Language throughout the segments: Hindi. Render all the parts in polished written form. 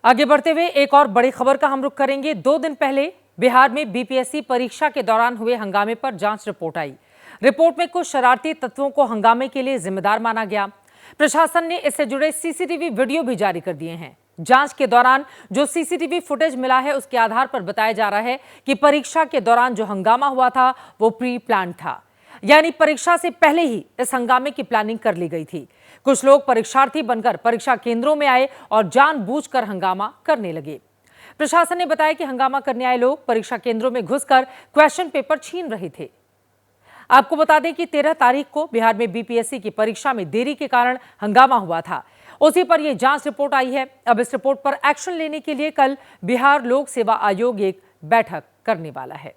आगे बढ़ते हुए एक और बड़ी खबर का हम रुख करेंगे। 2 दिन पहले बिहार में बीपीएससी परीक्षा के दौरान हुए हंगामे पर जांच रिपोर्ट आई। रिपोर्ट में कुछ शरारती तत्वों को हंगामे के लिए जिम्मेदार माना गया। प्रशासन ने इससे जुड़े सीसीटीवी वीडियो भी जारी कर दिए हैं। जांच के दौरान जो सीसीटीवी फुटेज मिला है उसके आधार पर बताया जा रहा है कि परीक्षा के दौरान जो हंगामा हुआ था वो प्री प्लान था, यानी परीक्षा से पहले ही इस हंगामे की प्लानिंग कर ली गई थी। कुछ लोग परीक्षार्थी बनकर परीक्षा केंद्रों में आए और जानबूझकर हंगामा करने लगे। प्रशासन ने बताया कि हंगामा करने आए लोग परीक्षा केंद्रों में घुसकर क्वेश्चन पेपर छीन रहे थे। आपको बता दें कि 13 तारीख को बिहार में बीपीएससी की परीक्षा में देरी के कारण हंगामा हुआ था। उसी पर यह जांच रिपोर्ट आई है। अब इस रिपोर्ट पर एक्शन लेने के लिए कल बिहार लोक सेवा आयोग एक बैठक करने वाला है।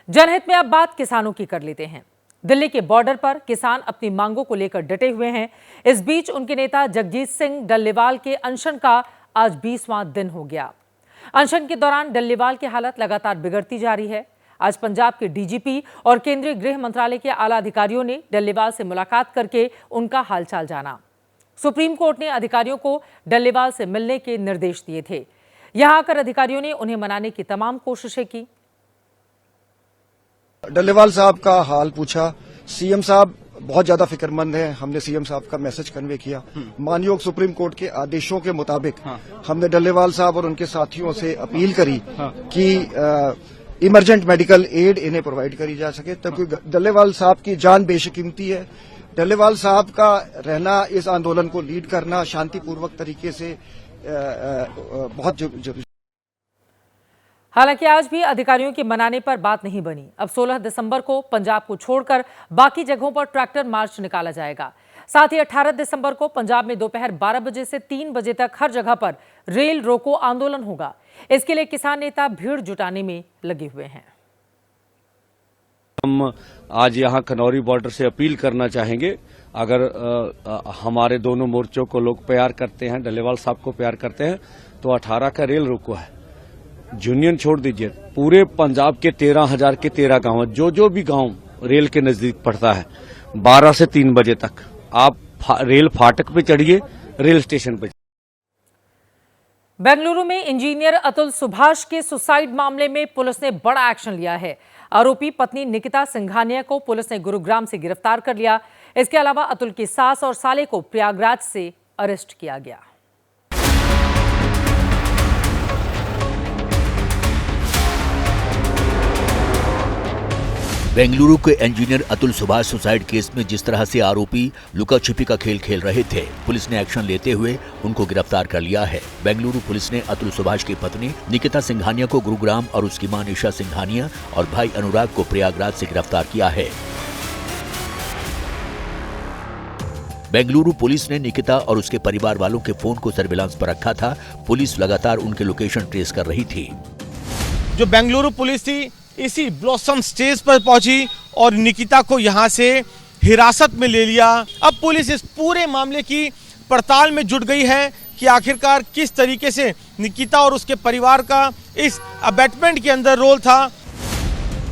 जनहित में अब बात किसानों की कर लेते हैं। दिल्ली के बॉर्डर पर किसान अपनी मांगों को लेकर डटे हुए हैं। इस बीच उनके नेता जगजीत सिंह डल्लेवाल के अनशन का आज 20वां दिन हो गया। अनशन के दौरान डल्लेवाल की हालत लगातार बिगड़ती जा रही है। आज पंजाब के डीजीपी और केंद्रीय गृह मंत्रालय के आला अधिकारियों ने डल्लेवाल से मुलाकात करके उनका हालचाल जाना। सुप्रीम कोर्ट ने अधिकारियों को डल्लेवाल से मिलने के निर्देश दिए थे। यहां आकर अधिकारियों ने उन्हें मनाने की तमाम कोशिशें की। डल्लेवाल साहब का हाल पूछा। सीएम साहब बहुत ज्यादा फिक्रमंद हैं। हमने सीएम साहब का मैसेज कन्वे किया। मानयोग सुप्रीम कोर्ट के आदेशों के मुताबिक हमने डल्लेवाल साहब और उनके साथियों से अपील करी कि इमरजेंट मेडिकल एड इन्हें प्रोवाइड करी जा सके, क्योंकि डल्लेवाल साहब की जान बेशकीमती है। डल्लेवाल साहब का रहना, इस आंदोलन को लीड करना शांतिपूर्वक तरीके से बहुत जरूरी। हालांकि आज भी अधिकारियों के मनाने पर बात नहीं बनी। अब 16 दिसंबर को पंजाब को छोड़कर बाकी जगहों पर ट्रैक्टर मार्च निकाला जाएगा। साथ ही 18 दिसंबर को पंजाब में दोपहर 12 बजे से 3 बजे तक हर जगह पर रेल रोको आंदोलन होगा। इसके लिए किसान नेता भीड़ जुटाने में लगे हुए हैं। हम आज यहाँ खनौरी बॉर्डर से अपील करना चाहेंगे, अगर हमारे दोनों मोर्चों को लोग प्यार करते हैं, डल्लेवाल साहब को प्यार करते हैं, तो 18 का रेल रोको है। यूनियन छोड़ दीजिए, पूरे पंजाब के 13,000 के 13 गांव, जो भी गांव रेल के नजदीक पड़ता है, 12 से 3 बजे तक आप रेल फाटक पे चढ़िए, रेल स्टेशन पे। बेंगलुरु में इंजीनियर अतुल सुभाष के सुसाइड मामले में पुलिस ने बड़ा एक्शन लिया है। आरोपी पत्नी निकिता सिंघानिया को पुलिस ने गुरुग्राम से गिरफ्तार कर लिया। इसके अलावा अतुल की सास और साले को प्रयागराज से अरेस्ट किया गया। बेंगलुरु के engineer Atul Subhash suicide case में जिस तरह से आरोपी लुका छिपी का खेल खेल रहे थे, पुलिस ने एक्शन लेते हुए उनको गिरफ्तार कर लिया है। बेंगलुरु पुलिस ने अतुल सुभाष की पत्नी निकिता सिंघानिया को गुरुग्राम और उसकी मां निशा सिंघानिया और भाई अनुराग को प्रयागराज से गिरफ्तार किया है। बेंगलुरु पुलिस ने निकिता और उसके परिवार वालों के फोन को सर्विलांस पर रखा था। पुलिस लगातार उनके लोकेशन ट्रेस कर रही थी। जो बेंगलुरु पुलिस थी इसी ब्लॉसम स्टेज पर पहुंची और निकिता को यहां से हिरासत में ले लिया। अब पुलिस इस पूरे मामले की पड़ताल में जुट गई है कि आखिरकार किस तरीके से निकिता और उसके परिवार का इस अबैटमेंट के अंदर रोल था।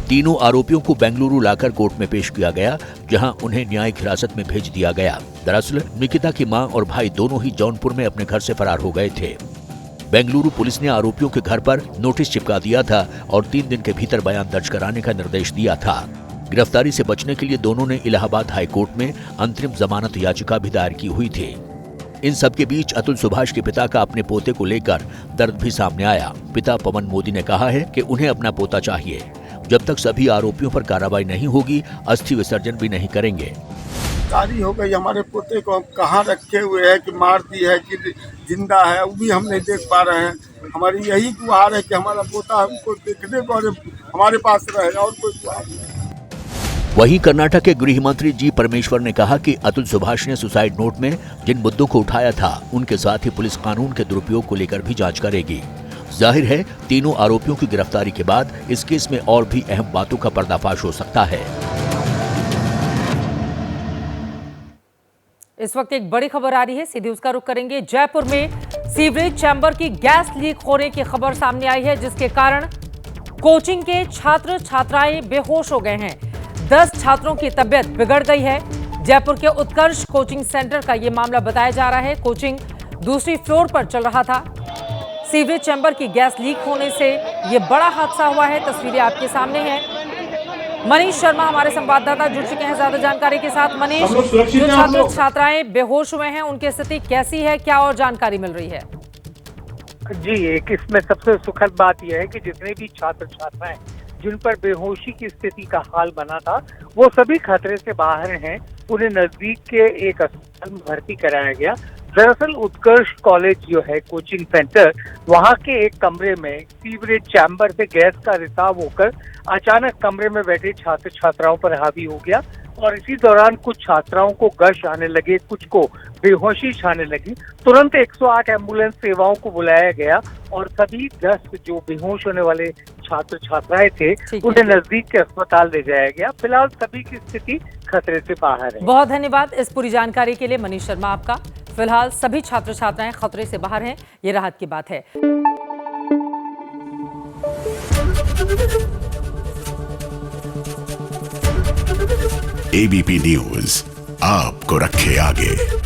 तीनों आरोपियों को बेंगलुरु लाकर कोर्ट में पेश किया गया, जहां उन्हें न्यायिक हिरासत में भेज दिया गया। दरअसल निकिता की मां और भाई दोनों ही जौनपुर में अपने घर से फरार हो गए थे। बेंगलुरु पुलिस ने आरोपियों के घर पर नोटिस चिपका दिया था और 3 दिन के भीतर बयान दर्ज कराने का निर्देश दिया था। गिरफ्तारी से बचने के लिए दोनों ने इलाहाबाद हाई कोर्ट में अंतरिम जमानत याचिका भी दायर की हुई थी। इन सब के बीच अतुल सुभाष के पिता का अपने पोते को लेकर दर्द भी सामने आया। पिता पवन मोदी ने कहा है कि उन्हें अपना पोता चाहिए। जब तक सभी आरोपियों पर कार्रवाई नहीं होगी, अस्थि विसर्जन भी नहीं करेंगे। गिरफ्तारी हो गई। हमारे पोते को कहाँ रखे हुए हैं, कि मार दी है कि जिंदा है, वो भी हम नहीं देख पा रहे हैं। हमारी यही गुहार है कि हमारा पोता हमको देखने को हमारे पास रहे, और कोई गुहार नहीं। वहीं कर्नाटक के गृह मंत्री जी परमेश्वर ने कहा कि अतुल सुभाष ने सुसाइड नोट में जिन मुद्दों को उठाया था, उनके साथ ही पुलिस कानून के दुरुपयोग को लेकर भी जांच करेगी। जाहिर है तीनों आरोपियों की गिरफ्तारी के बाद इस केस में और भी अहम बातों का पर्दाफाश हो सकता है। इस वक्त एक बड़ी खबर आ रही है, सीधे उसका रुख करेंगे। जयपुर में सीवरेज चैम्बर की गैस लीक होने की खबर सामने आई है, जिसके कारण कोचिंग के छात्र छात्राएं बेहोश हो गए हैं। 10 छात्रों की तबीयत बिगड़ गई है। जयपुर के उत्कर्ष कोचिंग सेंटर का यह मामला बताया जा रहा है। कोचिंग दूसरी फ्लोर पर चल रहा था। सीवरेज चैम्बर की गैस लीक होने से ये बड़ा हादसा हुआ है। तस्वीरें आपके सामने हैं। मनीष शर्मा हमारे संवाददाता जुड़ चुके हैं ज्यादा जानकारी के साथ। मनीष, जो छात्र छात्राएं बेहोश हुए हैं उनकी स्थिति कैसी है, क्या और जानकारी मिल रही है? जी, एक इसमें सबसे सुखद बात यह है कि जितने भी छात्र छात्राएं जिन पर बेहोशी की स्थिति का हाल बना था वो सभी खतरे से बाहर हैं। उन्हें नजदीक के एक अस्पताल में भर्ती कराया गया। दरअसल उत्कर्ष कॉलेज जो है कोचिंग सेंटर, वहां के एक कमरे में सीवरेज चैम्बर से गैस का रिसाव होकर अचानक कमरे में बैठे छात्र छात्राओं पर हावी हो गया और इसी दौरान कुछ छात्राओं को गश आने लगे, कुछ को बेहोशी छाने लगी। तुरंत 108 एम्बुलेंस सेवाओं को बुलाया गया और सभी 10 जो बेहोश होने वाले छात्र छात्राएं थे उन्हें नजदीक के अस्पताल ले जाया गया। फिलहाल सभी की स्थिति खतरे से बाहर है। बहुत धन्यवाद इस पूरी जानकारी के लिए मनीष शर्मा आपका। फिलहाल सभी छात्र छात्राएं खतरे से बाहर हैं, ये राहत की बात है। एबीपी न्यूज आपको रखे आगे।